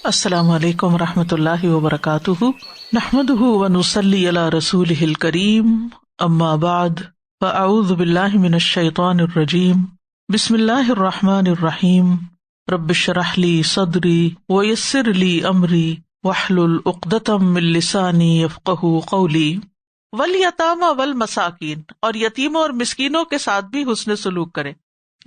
السلام علیکم ورحمۃ اللہ وبرکاتہ، نحمده ونصلی علی رسولہ الکریم، اما بعد فاعوذ باللہ من الشیطان الرجیم، بسم اللہ الرحمن الرحیم، رب اشرح لی صدری ویسر لی امری واحلل عقدۃ من لسانی یفقہوا قولی۔ والیتامى والمساکین، اور یتیموں اور مسکینوں کے ساتھ بھی حسن سلوک کرے۔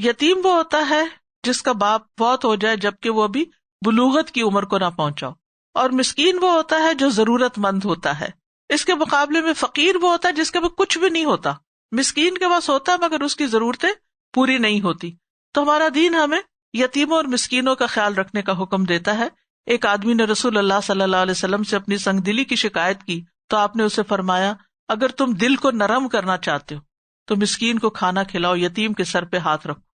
یتیم وہ ہوتا ہے جس کا باپ فوت ہو جائے جبکہ وہ ابھی بلوغت کی عمر کو نہ پہنچا، اور مسکین وہ ہوتا ہے جو ضرورت مند ہوتا ہے۔ اس کے مقابلے میں فقیر وہ ہوتا ہے جس کے پاس کچھ بھی نہیں ہوتا۔ مسکین کے پاس ہوتا ہے مگر اس کی ضرورتیں پوری نہیں ہوتی۔ تو ہمارا دین ہمیں یتیموں اور مسکینوں کا خیال رکھنے کا حکم دیتا ہے۔ ایک آدمی نے رسول اللہ صلی اللہ علیہ وسلم سے اپنی سنگ دلی کی شکایت کی تو آپ نے اسے فرمایا، اگر تم دل کو نرم کرنا چاہتے ہو تو مسکین کو کھانا کھلاؤ، یتیم کے سر پہ ہاتھ رکھو۔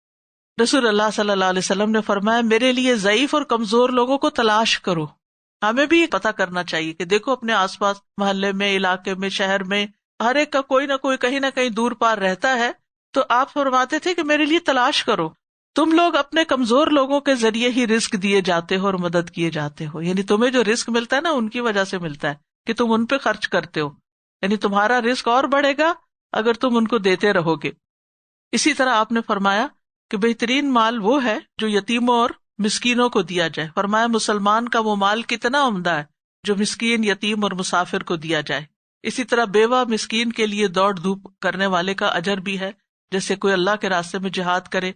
رسول اللہ صلی اللہ علیہ وسلم نے فرمایا، میرے لیے ضعیف اور کمزور لوگوں کو تلاش کرو۔ ہمیں بھی پتہ کرنا چاہیے کہ دیکھو اپنے آس پاس محلے میں، علاقے میں، شہر میں، ہر ایک کا کوئی نہ کوئی کہیں نہ کہیں دور پار رہتا ہے۔ تو آپ فرماتے تھے کہ میرے لیے تلاش کرو۔ تم لوگ اپنے کمزور لوگوں کے ذریعے ہی رزق دیے جاتے ہو اور مدد کیے جاتے ہو، یعنی تمہیں جو رزق ملتا ہے نا ان کی وجہ سے ملتا ہے کہ تم ان پہ خرچ کرتے ہو، یعنی تمہارا رزق اور بڑھے گا اگر تم ان کو دیتے رہو گے۔ اسی طرح آپ نے فرمایا کہ بہترین مال وہ ہے جو یتیموں اور مسکینوں کو دیا جائے۔ فرمایا مسلمان کا وہ مال کتنا عمدہ ہے جو مسکین، یتیم اور مسافر کو دیا جائے۔ اسی طرح بیوہ مسکین کے لیے دوڑ دھوپ کرنے والے کا اجر بھی ہے، جیسے کوئی اللہ کے راستے میں جہاد کرے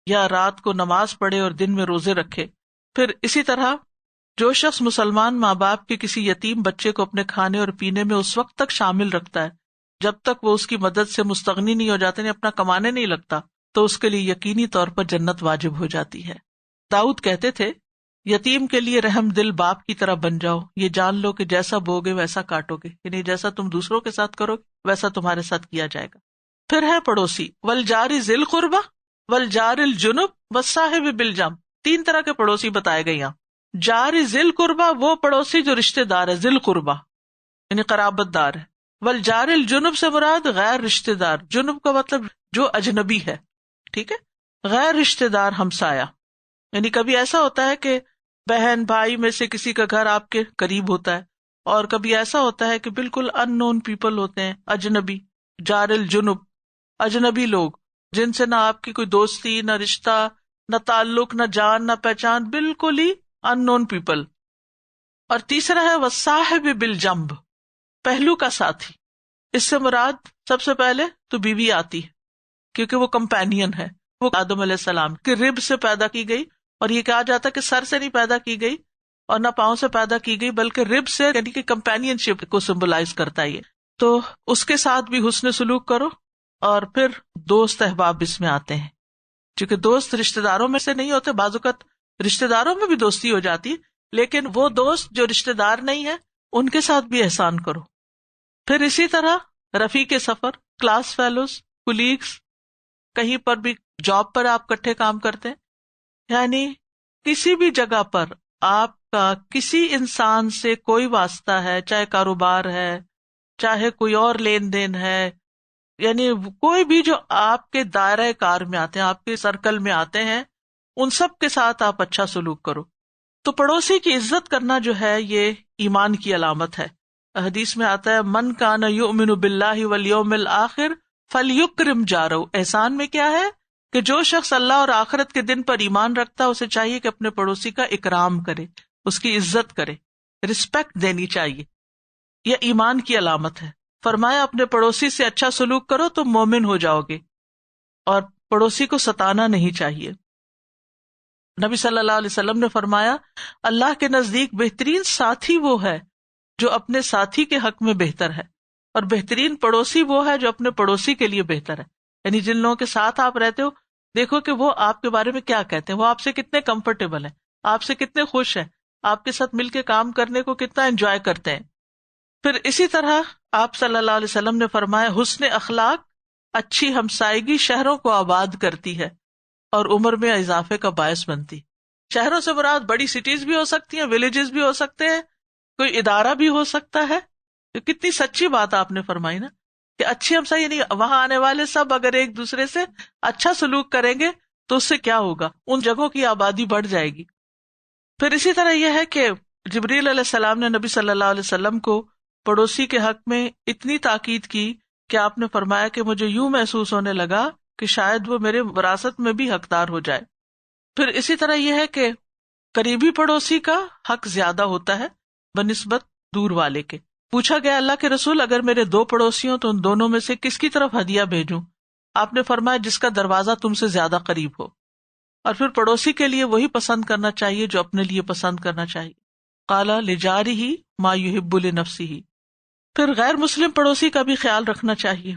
یا رات کو نماز پڑھے اور دن میں روزے رکھے۔ پھر اسی طرح جو شخص مسلمان ماں باپ کے کسی یتیم بچے کو اپنے کھانے اور پینے میں اس وقت تک شامل رکھتا ہے جب تک وہ اس کی مدد سے مستغنی نہیں ہو جاتے، اپنا کمانے نہیں لگتا، تو اس کے لیے یقینی طور پر جنت واجب ہو جاتی ہے۔ داؤد کہتے تھے، یتیم کے لیے رحم دل باپ کی طرح بن جاؤ، یہ جان لو کہ جیسا بوگے ویسا کاٹو گے، یعنی جیسا تم دوسروں کے ساتھ کرو ویسا تمہارے ساتھ کیا جائے گا۔ پھر ہے پڑوسی، والجار ذی القربى والجار الجنب والصاحب بالجنب۔ تین طرح کے پڑوسی بتائے گئے یہاں۔ جار ذی القربى وہ پڑوسی جو رشتہ دار ہے، ذی القربى یعنی قرابت دار ہے۔ والجار الجنب سے مراد غیر رشتہ دار، جنب کا مطلب جو اجنبی ہے، ٹھیک ہے، غیر رشتہ دار ہمسایہ۔ یعنی کبھی ایسا ہوتا ہے کہ بہن بھائی میں سے کسی کا گھر آپ کے قریب ہوتا ہے، اور کبھی ایسا ہوتا ہے کہ بالکل ان نون پیپل ہوتے ہیں، اجنبی۔ جار الجنب اجنبی لوگ جن سے نہ آپ کی کوئی دوستی، نہ رشتہ، نہ تعلق، نہ جان، نہ پہچان، بالکل ہی ان نون پیپل۔ اور تیسرا ہے والصاحب بالجنب، پہلو کا ساتھی۔ اس سے مراد سب سے پہلے تو بیوی آتی ہے کیونکہ وہ کمپینین ہے، وہ آدم علیہ السلام کے رب سے پیدا کی گئی، اور یہ کہا جاتا ہے کہ سر سے نہیں پیدا کی گئی اور نہ پاؤں سے پیدا کی گئی بلکہ رب سے، یعنی کہ کمپینین شپ کو سمبلائز کرتا ہے یہ۔ تو اس کے ساتھ بھی حسن سلوک کرو۔ اور پھر دوست احباب اس میں آتے ہیں، چونکہ دوست رشتہ داروں میں سے نہیں ہوتے، بعض اوقات رشتہ داروں میں بھی دوستی ہو جاتی ہے، لیکن وہ دوست جو رشتہ دار نہیں ہے ان کے ساتھ بھی احسان کرو۔ پھر اسی طرح رفیق سفر، کلاس فیلوز، کولیگز، کہیں پر بھی جاب پر آپ کٹھے کام کرتے ہیں، یعنی کسی بھی جگہ پر آپ کا کسی انسان سے کوئی واسطہ ہے، چاہے کاروبار ہے، چاہے کوئی اور لین دین ہے، یعنی کوئی بھی جو آپ کے دائرہ کار میں آتے ہیں، آپ کے سرکل میں آتے ہیں، ان سب کے ساتھ آپ اچھا سلوک کرو۔ تو پڑوسی کی عزت کرنا جو ہے یہ ایمان کی علامت ہے۔ حدیث میں آتا ہے، من کان یؤمن باللہ والیوم الآخر فلیکرم جارہ۔ احسان میں کیا ہے کہ جو شخص اللہ اور آخرت کے دن پر ایمان رکھتا ہے اسے چاہیے کہ اپنے پڑوسی کا اکرام کرے، اس کی عزت کرے، رسپیکٹ دینی چاہیے۔ یہ ایمان کی علامت ہے۔ فرمایا اپنے پڑوسی سے اچھا سلوک کرو تو مومن ہو جاؤ گے، اور پڑوسی کو ستانا نہیں چاہیے۔ نبی صلی اللہ علیہ وسلم نے فرمایا، اللہ کے نزدیک بہترین ساتھی وہ ہے جو اپنے ساتھی کے حق میں بہتر ہے، اور بہترین پڑوسی وہ ہے جو اپنے پڑوسی کے لیے بہتر ہے۔ یعنی جن لوگوں کے ساتھ آپ رہتے ہو، دیکھو کہ وہ آپ کے بارے میں کیا کہتے ہیں، وہ آپ سے کتنے کمفرٹیبل ہیں، آپ سے کتنے خوش ہیں، آپ کے ساتھ مل کے کام کرنے کو کتنا انجوائے کرتے ہیں۔ پھر اسی طرح آپ صلی اللہ علیہ وسلم نے فرمایا، حسن اخلاق، اچھی ہمسائیگی شہروں کو آباد کرتی ہے اور عمر میں اضافے کا باعث بنتی۔ شہروں سے مراد بڑی سٹیز بھی ہو سکتی ہیں، ولیجز بھی ہو سکتے ہیں، کوئی ادارہ بھی ہو سکتا ہے۔ تو کتنی سچی بات آپ نے فرمائی نا، کہ اچھی ہمسائیگی یعنی وہاں آنے والے سب اگر ایک دوسرے سے اچھا سلوک کریں گے تو اس سے کیا ہوگا، ان جگہوں کی آبادی بڑھ جائے گی۔ پھر اسی طرح یہ ہے کہ جبریل علیہ السلام نے نبی صلی اللہ علیہ وسلم کو پڑوسی کے حق میں اتنی تاکید کی کہ آپ نے فرمایا کہ مجھے یوں محسوس ہونے لگا کہ شاید وہ میرے وراثت میں بھی حقدار ہو جائے۔ پھر اسی طرح یہ ہے کہ قریبی پڑوسی کا حق زیادہ ہوتا ہے بنسبت دور والے کے۔ پوچھا گیا اللہ کے رسول اگر میرے دو پڑوسی ہوں تو ان دونوں میں سے کس کی طرف ہدیہ بھیجوں؟ آپ نے فرمایا جس کا دروازہ تم سے زیادہ قریب ہو۔ اور پھر پڑوسی کے لیے وہی پسند کرنا چاہیے جو اپنے لیے پسند کرنا چاہیے۔ قال لجارہ ما یحب لنفسہ۔ پھر غیر مسلم پڑوسی کا بھی خیال رکھنا چاہیے،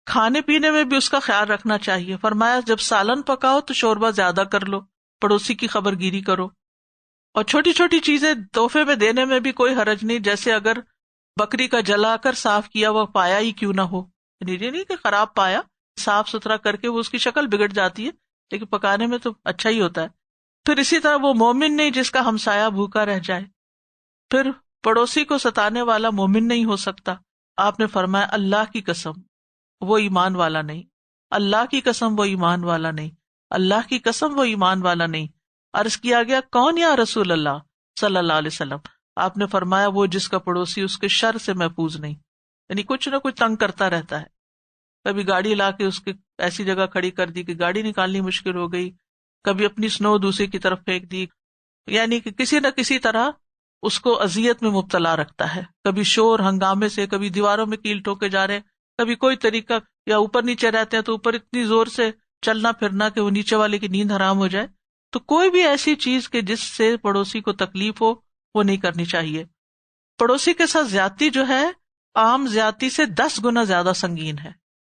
کھانے پینے میں بھی اس کا خیال رکھنا چاہیے۔ فرمایا جب سالن پکاؤ تو شوربہ زیادہ کر لو، پڑوسی کی خبر گیری کرو۔ اور چھوٹی چھوٹی چیزیں تحفے میں دینے میں بھی کوئی حرج نہیں، جیسے اگر بکری کا جلا کر صاف کیا ہوا پایا ہی کیوں نہ ہو، یہ نہیں کہ خراب پایا، صاف ستھرا کر کے وہ اس کی شکل بگڑ جاتی ہے لیکن پکانے میں تو اچھا ہی ہوتا ہے۔ پھر اسی طرح وہ مومن نہیں جس کا ہمسایہ بھوکا رہ جائے۔ پھر پڑوسی کو ستانے والا مومن نہیں ہو سکتا۔ آپ نے فرمایا اللہ کی قسم وہ ایمان والا نہیں، اللہ کی قسم وہ ایمان والا نہیں، اللہ کی قسم وہ ایمان والا نہیں۔ عرض کیا گیا کون یا رسول اللہ صلی اللہ علیہ وسلم؟ آپ نے فرمایا وہ جس کا پڑوسی اس کے شر سے محفوظ نہیں، یعنی کچھ نہ کچھ تنگ کرتا رہتا ہے۔ کبھی گاڑی لا کے اس کی ایسی جگہ کھڑی کر دی کہ گاڑی نکالنی مشکل ہو گئی، کبھی اپنی سنو دوسرے کی طرف پھینک دی، یعنی کہ کسی نہ کسی طرح اس کو اذیت میں مبتلا رکھتا ہے۔ کبھی شور ہنگامے سے، کبھی دیواروں میں کیل ٹھوکے جا رہے ہیں، کبھی کوئی طریقہ، یا اوپر نیچے رہتے ہیں تو اوپر اتنی زور سے چلنا پھرنا کہ وہ نیچے والے کی نیند حرام ہو جائے۔ تو کوئی بھی ایسی چیز کہ جس سے پڑوسی کو تکلیف ہو وہ نہیں کرنی چاہیے۔ پڑوسی کے ساتھ زیادتی جو ہے عام زیادتی سے 10 گنا زیادہ سنگین ہے۔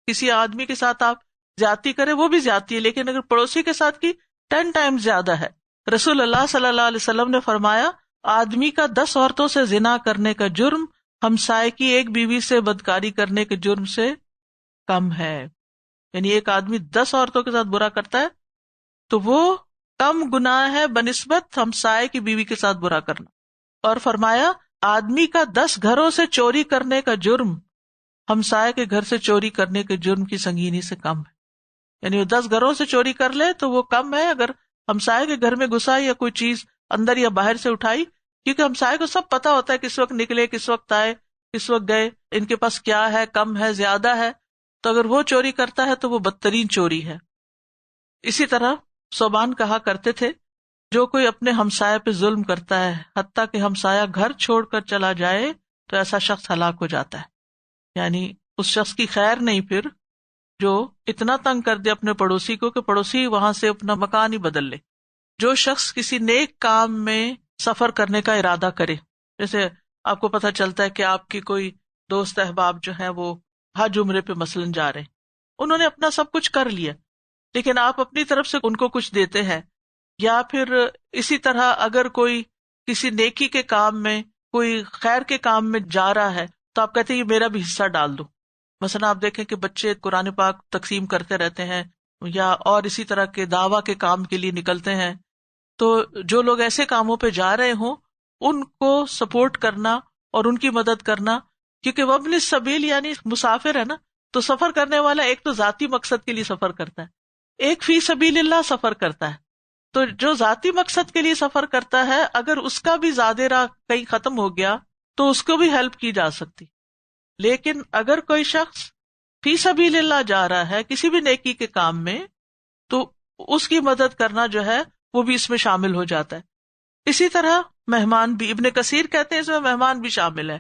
کسی آدمی کے ساتھ آپ زیادتی کریں وہ بھی زیادتی ہے، لیکن اگر پڑوسی کے ساتھ کی 10 ٹائمز زیادہ ہے۔ رسول اللہ صلی اللہ علیہ وسلم نے فرمایا آدمی کا 10 عورتوں سے زنا کرنے کا جرم ہمسائے کی ایک بیوی سے بدکاری کرنے کے جرم سے کم ہے۔ یعنی ایک آدمی 10 عورتوں کے ساتھ برا کرتا ہے تو وہ کم گناہ ہے بنسبت ہمسائے کی بیوی کے ساتھ برا کرنا۔ اور فرمایا آدمی کا 10 گھروں سے چوری کرنے کا جرم ہمسائے کے گھر سے چوری کرنے کے جرم کی سنگینی سے کم ہے۔ یعنی وہ 10 گھروں سے چوری کر لے تو وہ کم ہے اگر ہمسائے کے گھر میں گھسا یا کوئی چیز اندر یا باہر سے اٹھائی، کیونکہ ہمسائے کو سب پتا ہوتا ہے کس وقت نکلے، کس وقت آئے، کس وقت گئے، ان کے پاس کیا ہے، کم ہے، زیادہ ہے۔ تو اگر وہ چوری کرتا ہے تو وہ بدترین چوری ہے۔ اسی طرح صوبان کہا کرتے تھے جو کوئی اپنے ہمسائے پہ ظلم کرتا ہے حتیٰ کہ ہمسایہ گھر چھوڑ کر چلا جائے تو ایسا شخص ہلاک ہو جاتا ہے۔ یعنی اس شخص کی خیر نہیں پھر جو اتنا تنگ کر دے اپنے پڑوسی کو کہ پڑوسی وہاں سے اپنا مکان ہی بدل لے۔ جو شخص کسی نیک کام میں سفر کرنے کا ارادہ کرے، جیسے آپ کو پتہ چلتا ہے کہ آپ کی کوئی دوست احباب جو ہیں وہ حج عمرے پہ مثلاً جا رہے ہیں، انہوں نے اپنا سب کچھ کر لیا لیکن آپ اپنی طرف سے ان کو کچھ دیتے ہیں، یا پھر اسی طرح اگر کوئی کسی نیکی کے کام میں، کوئی خیر کے کام میں جا رہا ہے تو آپ کہتے ہیں یہ میرا بھی حصہ ڈال دو۔ مثلا آپ دیکھیں کہ بچے قرآن پاک تقسیم کرتے رہتے ہیں یا اور اسی طرح کے دعویٰ کے کام کے لیے نکلتے ہیں، تو جو لوگ ایسے کاموں پہ جا رہے ہوں ان کو سپورٹ کرنا اور ان کی مدد کرنا، کیونکہ وہ ابن السبیل یعنی مسافر ہے نا، تو سفر کرنے والا ایک تو ذاتی مقصد کے لیے سفر کرتا ہے، ایک فی سبیل اللہ سفر کرتا ہے۔ تو جو ذاتی مقصد کے لیے سفر کرتا ہے اگر اس کا بھی زیادہ راہ کہیں ختم ہو گیا تو اس کو بھی ہیلپ کی جا سکتی، لیکن اگر کوئی شخص فی سبیل اللہ جا رہا ہے کسی بھی نیکی کے کام میں تو اس کی مدد کرنا جو ہے وہ بھی اس میں شامل ہو جاتا ہے۔ اسی طرح مہمان بھی، ابن کثیر کہتے ہیں اس میں مہمان بھی شامل ہے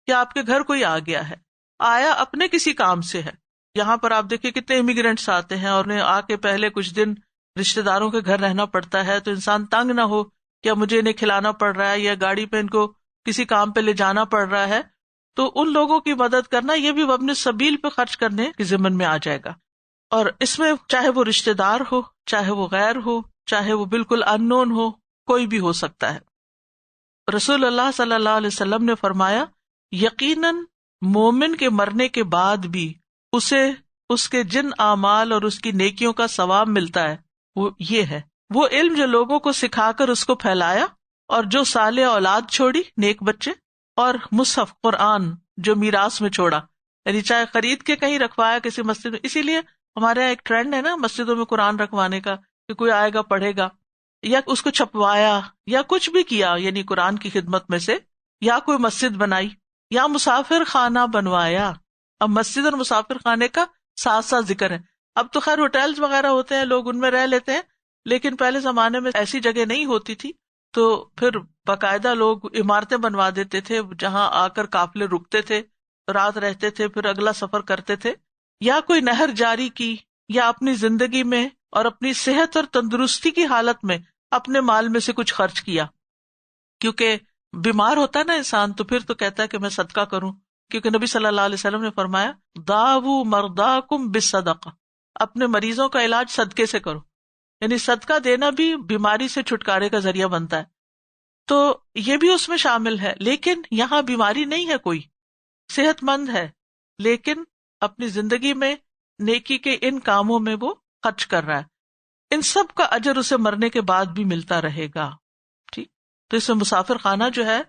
کہ آپ کے گھر کوئی آ گیا ہے، آیا اپنے کسی کام سے ہے۔ یہاں پر آپ دیکھیں کتنے امیگرینٹس آتے ہیں اور انہیں آ کے پہلے کچھ دن رشتہ داروں کے گھر رہنا پڑتا ہے، تو انسان تنگ نہ ہو کہ مجھے انہیں کھلانا پڑ رہا ہے یا گاڑی پہ ان کو کسی کام پہ لے جانا پڑ رہا ہے، تو ان لوگوں کی مدد کرنا یہ بھی وابن السبیل پہ خرچ کرنے کے ضمن میں آ جائے گا۔ اور اس میں چاہے وہ رشتہ دار ہو، چاہے وہ غیر ہو، چاہے وہ بالکل ان نون ہو، کوئی بھی ہو سکتا ہے۔ رسول اللہ صلی اللہ علیہ وسلم نے فرمایا یقیناً مومن کے مرنے کے بعد بھی اسے اس کے جن اعمال اور اس کی نیکیوں کا ثواب ملتا ہے وہ یہ ہے، وہ علم جو لوگوں کو سکھا کر اس کو پھیلایا، اور جو صالح اولاد چھوڑی، نیک بچے، اور مصحف قرآن جو میراث میں چھوڑا، یعنی چاہے خرید کے کہیں رکھوایا کسی مسجد میں۔ اسی لیے ہمارے یہاں ایک ٹرینڈ ہے نا مسجدوں میں قرآن رکھوانے کا کہ کوئی آئے گا پڑھے گا، یا اس کو چھپوایا یا کچھ بھی کیا، یعنی قرآن کی خدمت میں سے، یا کوئی مسجد بنائی یا مسافر خانہ بنوایا. اب مسجد اور مسافر خانے کا ساتھ ساتھ ذکر ہے. اب تو خیر ہوٹلز وغیرہ ہوتے ہیں، لوگ ان میں رہ لیتے ہیں، لیکن پہلے زمانے میں ایسی جگہ نہیں ہوتی تھی، تو پھر باقاعدہ لوگ عمارتیں بنوا دیتے تھے جہاں آ کر قافلے رکتے تھے، رات رہتے تھے، پھر اگلا سفر کرتے تھے. یا کوئی نہر جاری کی، یا اپنی زندگی میں اور اپنی صحت اور تندرستی کی حالت میں اپنے مال میں سے کچھ خرچ کیا، کیونکہ بیمار ہوتا ہے نا انسان، تو پھر تو کہتا ہے کہ میں صدقہ کروں، کیونکہ نبی صلی اللہ علیہ وسلم نے فرمایا داؤ مرداکم بالصدقہ، اپنے مریضوں کا علاج صدقے سے کرو، یعنی صدقہ دینا بھی بیماری سے چھٹکارے کا ذریعہ بنتا ہے. تو یہ بھی اس میں شامل ہے. لیکن یہاں بیماری نہیں ہے، کوئی صحت مند ہے، لیکن اپنی زندگی میں نیکی کے ان کاموں میں وہ خرچ کر رہا ہے، ان سب کا اجر اسے مرنے کے بعد بھی ملتا رہے گا. ٹھیک، تو اس میں مسافر خانہ جو ہے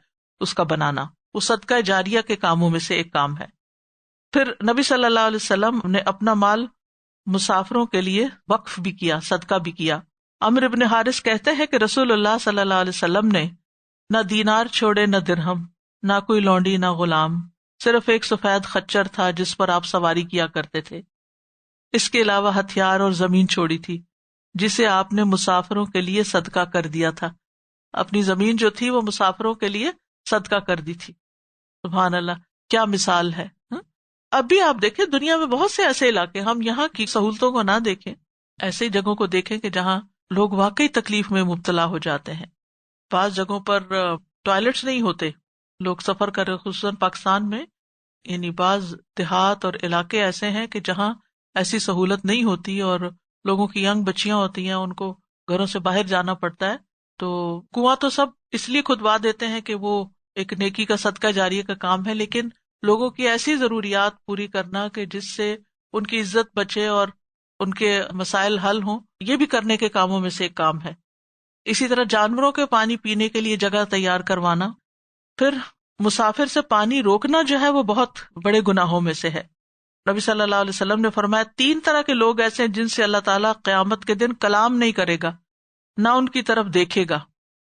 اس کا بنانا وہ صدقہ جاریہ کے کاموں میں سے ایک کام ہے. پھر نبی صلی اللہ علیہ وسلم نے اپنا مال مسافروں کے لیے وقف بھی کیا، صدقہ بھی کیا. عمرو بن حارث کہتے ہیں کہ رسول اللہ صلی اللہ علیہ وسلم نے نہ دینار چھوڑے، نہ درہم، نہ کوئی لونڈی، نہ غلام، صرف ایک سفید خچر تھا جس پر آپ سواری کیا کرتے تھے. اس کے علاوہ ہتھیار اور زمین چھوڑی تھی جسے آپ نے مسافروں کے لیے صدقہ کر دیا تھا. اپنی زمین جو تھی وہ مسافروں کے لیے صدقہ کر دی تھی. سبحان اللہ، کیا مثال ہے. اب بھی آپ دیکھیں دنیا میں بہت سے ایسے علاقے، ہم یہاں کی سہولتوں کو نہ دیکھیں، ایسے جگہوں کو دیکھیں کہ جہاں لوگ واقعی تکلیف میں مبتلا ہو جاتے ہیں. بعض جگہوں پر ٹوائلٹس نہیں ہوتے، لوگ سفر کر رہے، خصوصاً پاکستان میں، یعنی بعض دیہات اور علاقے ایسے ہیں کہ جہاں ایسی سہولت نہیں ہوتی، اور لوگوں کی ینگ بچیاں ہوتی ہیں، ان کو گھروں سے باہر جانا پڑتا ہے. تو کنواں تو سب اس لیے کھدوا دیتے ہیں کہ وہ ایک نیکی کا صدقہ جاریہ کا کام ہے، لیکن لوگوں کی ایسی ضروریات پوری کرنا کہ جس سے ان کی عزت بچے اور ان کے مسائل حل ہوں، یہ بھی کرنے کے کاموں میں سے ایک کام ہے. اسی طرح جانوروں کے پانی پینے کے لیے جگہ تیار کروانا. پھر مسافر سے پانی روکنا جو ہے وہ بہت بڑے گناہوں میں سے ہے. نبی صلی اللہ علیہ وسلم نے فرمایا 3 طرح کے لوگ ایسے ہیں جن سے اللہ تعالیٰ قیامت کے دن کلام نہیں کرے گا، نہ ان کی طرف دیکھے گا.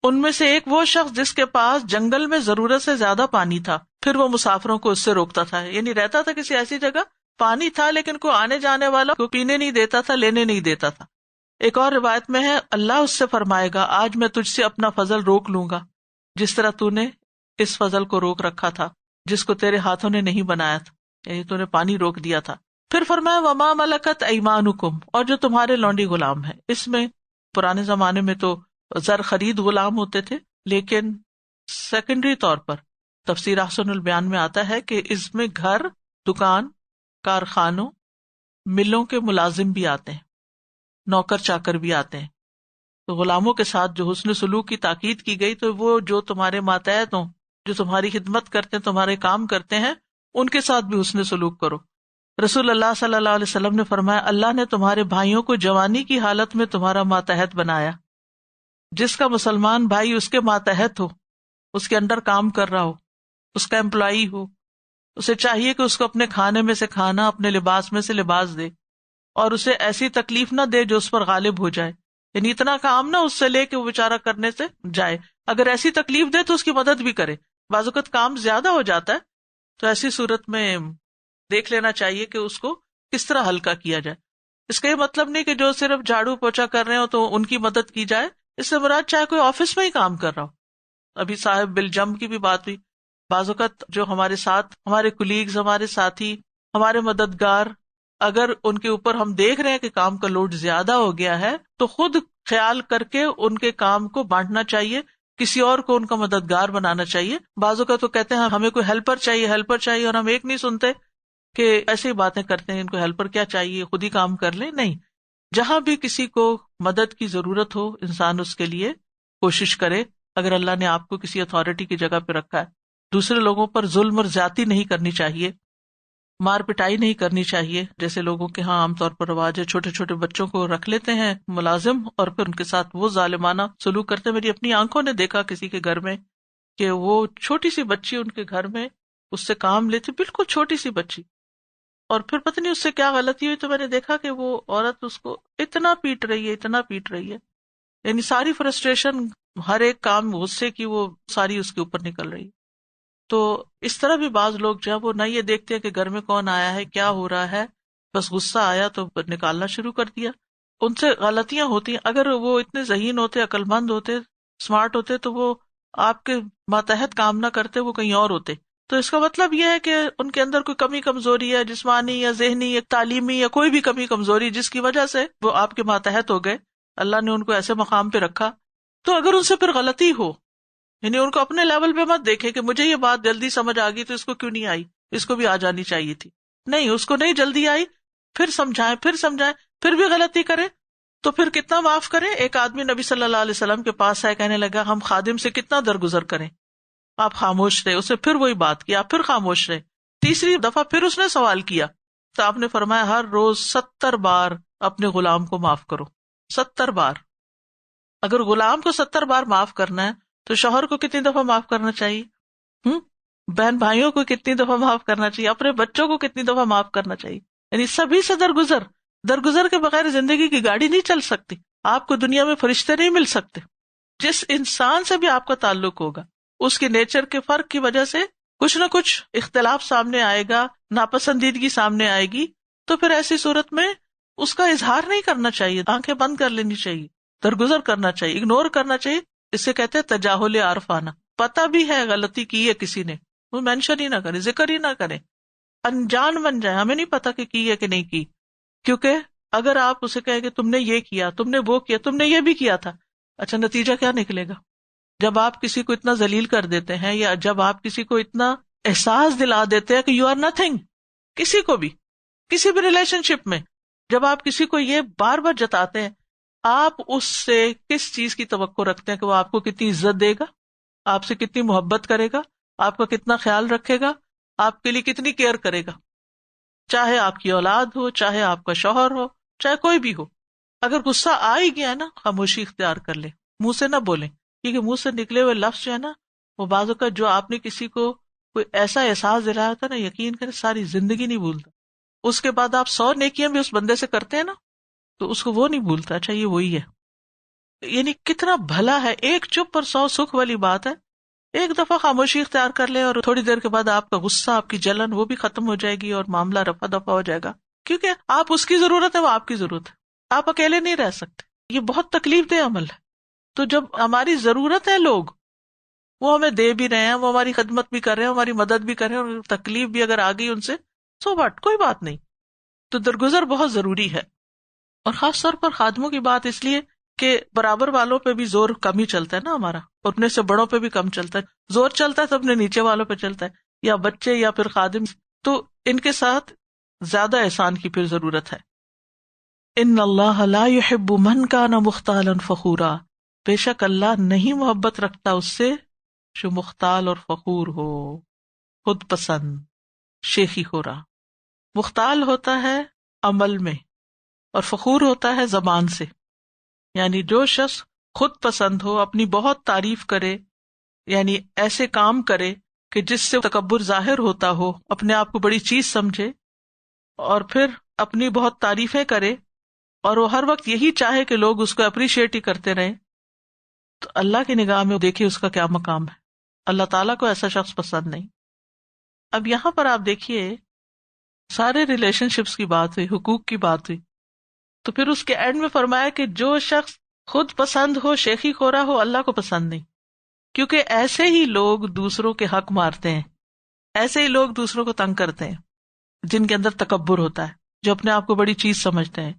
ان میں سے ایک وہ شخص جس کے پاس جنگل میں ضرورت سے زیادہ پانی تھا، پھر وہ مسافروں کو اس سے روکتا تھا، یعنی رہتا تھا کسی ایسی جگہ، پانی تھا لیکن کوئی آنے جانے والا کو پینے نہیں دیتا تھا، لینے نہیں دیتا تھا. ایک اور روایت میں ہے اللہ اس سے فرمائے گا آج میں تجھ سے اپنا فضل روک لوں گا، جس طرح تو نے اس فضل کو روک رکھا تھا جس کو تیرے ہاتھوں نے نہیں بنایا تھا، یعنی تو نے پانی روک دیا تھا. پھر فرمایا وما ملکت ایمانکم، اور جو تمہارے لونڈی غلام ہیں. اس میں پرانے زمانے میں تو زر خرید غلام ہوتے تھے، لیکن سیکنڈری طور پر تفسیر احسن البیان میں آتا ہے کہ اس میں گھر، دکان، کارخانوں، ملوں کے ملازم بھی آتے ہیں، نوکر چاکر بھی آتے ہیں. تو غلاموں کے ساتھ جو حسن سلوک کی تاکید کی گئی، تو وہ جو تمہارے ماتحت ہوں، جو تمہاری خدمت کرتے ہیں، تمہارے کام کرتے ہیں، ان کے ساتھ بھی حسن سلوک کرو. رسول اللہ صلی اللہ علیہ وسلم نے فرمایا اللہ نے تمہارے بھائیوں کو جوانی کی حالت میں تمہارا ماتحت بنایا. جس کا مسلمان بھائی اس کے ماتحت ہو، اس کے انڈر کام کر رہا ہو، اس کا امپلائی ہو، اسے چاہیے کہ اس کو اپنے کھانے میں سے کھانا، اپنے لباس میں سے لباس دے، اور اسے ایسی تکلیف نہ دے جو اس پر غالب ہو جائے، یعنی اتنا کام نہ اس سے لے کہ وہ بیچارہ کرنے سے جائے. اگر ایسی تکلیف دے تو اس کی مدد بھی کرے. بعض اوقات کام زیادہ ہو جاتا ہے، تو ایسی صورت میں دیکھ لینا چاہیے کہ اس کو کس طرح ہلکا کیا جائے. اس کا یہ مطلب نہیں کہ جو صرف جھاڑو پوچھا کر رہے ہو تو ان کی مدد کی جائے، اس سے مراد چاہے کوئی آفس میں ہی کام کر رہا ہو. ابھی صاحب بلجم کی بھی بات ہوئی. بعض اوقات جو ہمارے ساتھ ہمارے کولیگز، ہمارے ساتھی، ہمارے مددگار، اگر ان کے اوپر ہم دیکھ رہے ہیں کہ کام کا لوڈ زیادہ ہو گیا ہے، تو خود خیال کر کے ان کے کام کو بانٹنا چاہیے، کسی اور کو ان کا مددگار بنانا چاہیے. بعضوں کا تو کہتے ہیں ہمیں کوئی ہیلپر چاہیے، اور ہم ایک نہیں سنتے کہ ایسی ہی باتیں کرتے ہیں، ان کو ہیلپر کیا چاہیے، خود ہی کام کر لیں. نہیں، جہاں بھی کسی کو مدد کی ضرورت ہو انسان اس کے لیے کوشش کرے. اگر اللہ نے آپ کو کسی اتھارٹی کی جگہ پہ رکھا ہے، دوسرے لوگوں پر ظلم اور زیادتی نہیں کرنی چاہیے، مار پٹائی نہیں کرنی چاہیے. جیسے لوگوں کے ہاں عام طور پر رواج ہے، چھوٹے چھوٹے بچوں کو رکھ لیتے ہیں ملازم اور پھر ان کے ساتھ وہ ظالمانہ سلوک کرتے ہیں. میری اپنی آنکھوں نے دیکھا کسی کے گھر میں کہ وہ چھوٹی سی بچی ان کے گھر میں اس سے کام لیتی، بالکل چھوٹی سی بچی، اور پھر پتہ نہیں اس سے کیا غلطی ہوئی، تو میں نے دیکھا کہ وہ عورت اس کو اتنا پیٹ رہی ہے. یعنی ساری فرسٹریشن، ہر ایک کام غصے کی وہ ساری اس کے اوپر نکل رہی. تو اس طرح بھی بعض لوگ جو ہے وہ نہ یہ دیکھتے ہیں کہ گھر میں کون آیا ہے، کیا ہو رہا ہے، بس غصہ آیا تو نکالنا شروع کر دیا. ان سے غلطیاں ہوتی ہیں. اگر وہ اتنے ذہین ہوتے، عقل مند ہوتے، اسمارٹ ہوتے تو وہ آپ کے ماتحت کام نہ کرتے، وہ کہیں اور ہوتے. تو اس کا مطلب یہ ہے کہ ان کے اندر کوئی کمی کمزوری ہے، جسمانی یا ذہنی یا تعلیمی یا کوئی بھی کمی کمزوری، جس کی وجہ سے وہ آپ کے ماتحت ہو گئے. اللہ نے ان کو ایسے مقام پہ رکھا. تو اگر ان سے پھر غلطی ہو، یعنی ان کو اپنے لیول پہ مت دیکھے کہ مجھے یہ بات جلدی سمجھ آ گئی تو اس کو کیوں نہیں آئی، اس کو بھی آ جانی چاہیے تھی. نہیں، اس کو نہیں جلدی آئی، پھر سمجھائیں، پھر بھی غلطی کرے تو پھر کتنا معاف کریں. ایک آدمی نبی صلی اللہ علیہ وسلم کے پاس آئے، کہنے لگا ہم خادم سے کتنا درگزر کریں. آپ خاموش رہے. اسے پھر وہی بات کیا، پھر خاموش رہے. تیسری دفعہ پھر اس نے سوال کیا تو آپ نے فرمایا ہر روز 70 بار اپنے غلام کو معاف کرو. 70 بار. اگر غلام کو 70 بار معاف کرنا ہے تو شوہر کو کتنی دفعہ معاف کرنا چاہیے؟ بہن بھائیوں کو کتنی دفعہ معاف کرنا چاہیے؟ اپنے بچوں کو کتنی دفعہ معاف کرنا چاہیے؟ یعنی سبھی سے درگزر کے بغیر زندگی کی گاڑی نہیں چل سکتی. آپ کو دنیا میں فرشتے نہیں مل سکتے. جس انسان سے بھی آپ کا تعلق ہوگا، اس کے نیچر کے فرق کی وجہ سے کچھ نہ کچھ اختلاف سامنے آئے گا، ناپسندیدگی سامنے آئے گی. تو پھر ایسی صورت میں اس کا اظہار نہیں کرنا چاہیے، آنکھیں بند کر لینی چاہیے، درگزر کرنا چاہیے، اگنور کرنا چاہیے. اس سے کہتے ہیں تجاہل عارفانہ. پتہ بھی ہے غلطی کی ہے کسی نے، وہ مینشن ہی نہ کرے، ذکر ہی نہ کرے، انجان بن جائے، ہمیں نہیں پتا کہ کی ہے کہ نہیں کی. کیونکہ اگر آپ اسے کہیں کہ تم نے یہ کیا، تم نے وہ کیا، تم نے یہ بھی کیا تھا، اچھا نتیجہ کیا نکلے گا؟ جب آپ کسی کو اتنا ذلیل کر دیتے ہیں، یا جب آپ کسی کو اتنا احساس دلا دیتے ہیں کہ یو آر نتھنگ، کسی کو بھی، کسی بھی ریلیشن شپ میں جب آپ کسی کو یہ بار بار جتاتے ہیں، آپ اس سے کس چیز کی توقع رکھتے ہیں کہ وہ آپ کو کتنی عزت دے گا، آپ سے کتنی محبت کرے گا، آپ کا کتنا خیال رکھے گا، آپ کے لیے کتنی کیئر کرے گا؟ چاہے آپ کی اولاد ہو، چاہے آپ کا شوہر ہو، چاہے کوئی بھی ہو. اگر غصہ آ ہی گیا نا، خاموشی اختیار کر لے، منہ سے نہ بولیں. کیونکہ منہ سے نکلے ہوئے لفظ جو ہے نا، وہ بعض اوقات جو آپ نے کسی کو کوئی ایسا احساس دلایا تھا نا، یقین کریں ساری زندگی نہیں بھولتا. اس کے بعد آپ 100 نیکیاں بھی اس بندے سے کرتے ہیں نا، تو اس کو وہ نہیں بھولتا. اچھا یہ وہی ہے. یعنی کتنا بھلا ہے. ایک چپ اور 100 سکھ والی بات ہے. ایک دفعہ خاموشی اختیار کر لیں اور تھوڑی دیر کے بعد آپ کا غصہ، آپ کی جلن وہ بھی ختم ہو جائے گی اور معاملہ رفع دفع ہو جائے گا. کیونکہ آپ اس کی ضرورت ہے، وہ آپ کی ضرورت ہے. آپ اکیلے نہیں رہ سکتے. یہ بہت تکلیف دہ عمل ہے. تو جب ہماری ضرورت ہے، لوگ وہ ہمیں دے بھی رہے ہیں، وہ ہماری خدمت بھی کر رہے ہیں، ہماری مدد بھی کر رہے ہیں، اور تکلیف بھی اگر آ گئی ان سے، سو واٹ، کوئی بات نہیں. تو درگزر بہت ضروری ہے. اور خاص طور پر خادموں کی بات اس لیے کہ برابر والوں پہ بھی زور کم ہی چلتا ہے نا ہمارا، اور اپنے سے بڑوں پہ بھی کم چلتا ہے. زور چلتا ہے تو اپنے نیچے والوں پہ چلتا ہے، یا بچے یا پھر خادم. تو ان کے ساتھ زیادہ احسان کی پھر ضرورت ہے. ان اللہ لا يحب من کان مختالا فخورا. بے شک اللہ نہیں محبت رکھتا اس سے جو مختال اور فخور ہو، خود پسند، شیخی ہو رہا. مختال ہوتا ہے عمل میں اور فخور ہوتا ہے زبان سے. یعنی جو شخص خود پسند ہو، اپنی بہت تعریف کرے، یعنی ایسے کام کرے کہ جس سے تکبر ظاہر ہوتا ہو، اپنے آپ کو بڑی چیز سمجھے، اور پھر اپنی بہت تعریفیں کرے، اور وہ ہر وقت یہی چاہے کہ لوگ اس کو اپریشیٹ ہی کرتے رہیں، تو اللہ کی نگاہ میں دیکھیے اس کا کیا مقام ہے. اللہ تعالیٰ کو ایسا شخص پسند نہیں. اب یہاں پر آپ دیکھیے سارے ریلیشن شپس کی بات ہوئی، حقوق کی بات ہوئی، تو پھر اس کے اینڈ میں فرمایا کہ جو شخص خود پسند ہو، شیخی خورا ہو، اللہ کو پسند نہیں. کیونکہ ایسے ہی لوگ دوسروں کے حق مارتے ہیں، ایسے ہی لوگ دوسروں کو تنگ کرتے ہیں، جن کے اندر تکبر ہوتا ہے، جو اپنے آپ کو بڑی چیز سمجھتے ہیں،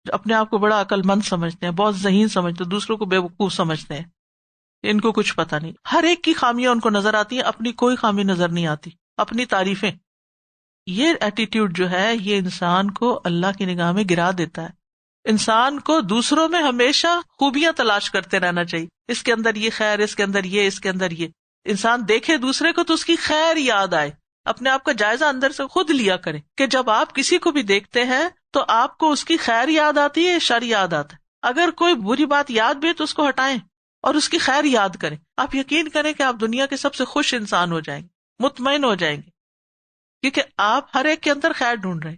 جو اپنے آپ کو بڑا عقل مند سمجھتے ہیں، بہت ذہین سمجھتے ہیں، دوسروں کو بے وقوف سمجھتے ہیں. ان کو کچھ پتا نہیں. ہر ایک کی خامیاں ان کو نظر آتی ہیں، اپنی کوئی خامی نظر نہیں آتی، اپنی تعریفیں. یہ ایٹیٹیوڈ جو ہے یہ انسان کو اللہ کی نگاہ میں گرا دیتا ہے. انسان کو دوسروں میں ہمیشہ خوبیاں تلاش کرتے رہنا چاہیے. اس کے اندر یہ خیر، اس کے اندر یہ، اس کے اندر یہ. انسان دیکھے دوسرے کو تو اس کی خیر یاد آئے. اپنے آپ کا جائزہ اندر سے خود لیا کرے کہ جب آپ کسی کو بھی دیکھتے ہیں تو آپ کو اس کی خیر یاد آتی ہے، شر یاد آتا ہے. اگر کوئی بری بات یاد بھی ہے تو اس کو ہٹائیں اور اس کی خیر یاد کریں. آپ یقین کریں کہ آپ دنیا کے سب سے خوش انسان ہو جائیں گے، مطمئن ہو جائیں گے، کیونکہ آپ ہر ایک کے اندر خیر ڈھونڈ رہے ہیں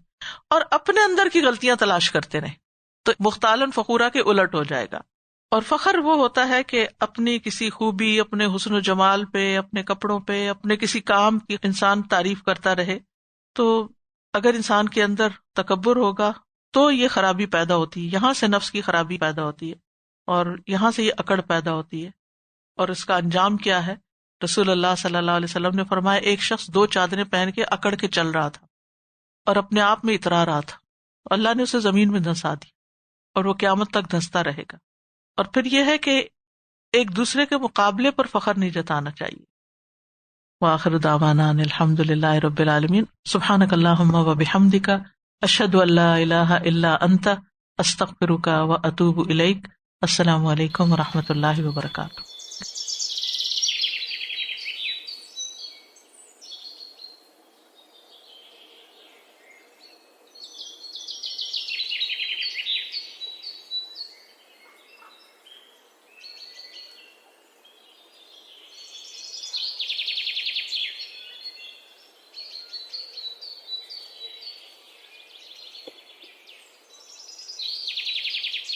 اور اپنے اندر کی غلطیاں تلاش کرتے رہیں. تو مختالن فخورا کے الٹ ہو جائے گا. اور فخر وہ ہوتا ہے کہ اپنی کسی خوبی، اپنے حسن و جمال پہ، اپنے کپڑوں پہ، اپنے کسی کام کی انسان تعریف کرتا رہے. تو اگر انسان کے اندر تکبر ہوگا تو یہ خرابی پیدا ہوتی ہے، یہاں سے نفس کی خرابی پیدا ہوتی ہے اور یہاں سے یہ اکڑ پیدا ہوتی ہے. اور اس کا انجام کیا ہے؟ رسول اللہ صلی اللہ علیہ وسلم نے فرمایا ایک شخص 2 چادریں پہن کے اکڑ کے چل رہا تھا اور اپنے آپ میں اترا رہا تھا، اللہ نے اسے زمین میں دھنسا دی اور وہ قیامت تک دھنستا رہے گا. اور پھر یہ ہے کہ ایک دوسرے کے مقابلے پر فخر نہیں جتانا چاہیے. وآخر دعوانا ان الحمد للہ رب العالمین. سبحانک اللہم وبحمدک، اشہد ان لا الہ الا انت، استغفرک واتوب الیک. السلام علیکم ورحمۃ اللہ وبرکاتہ.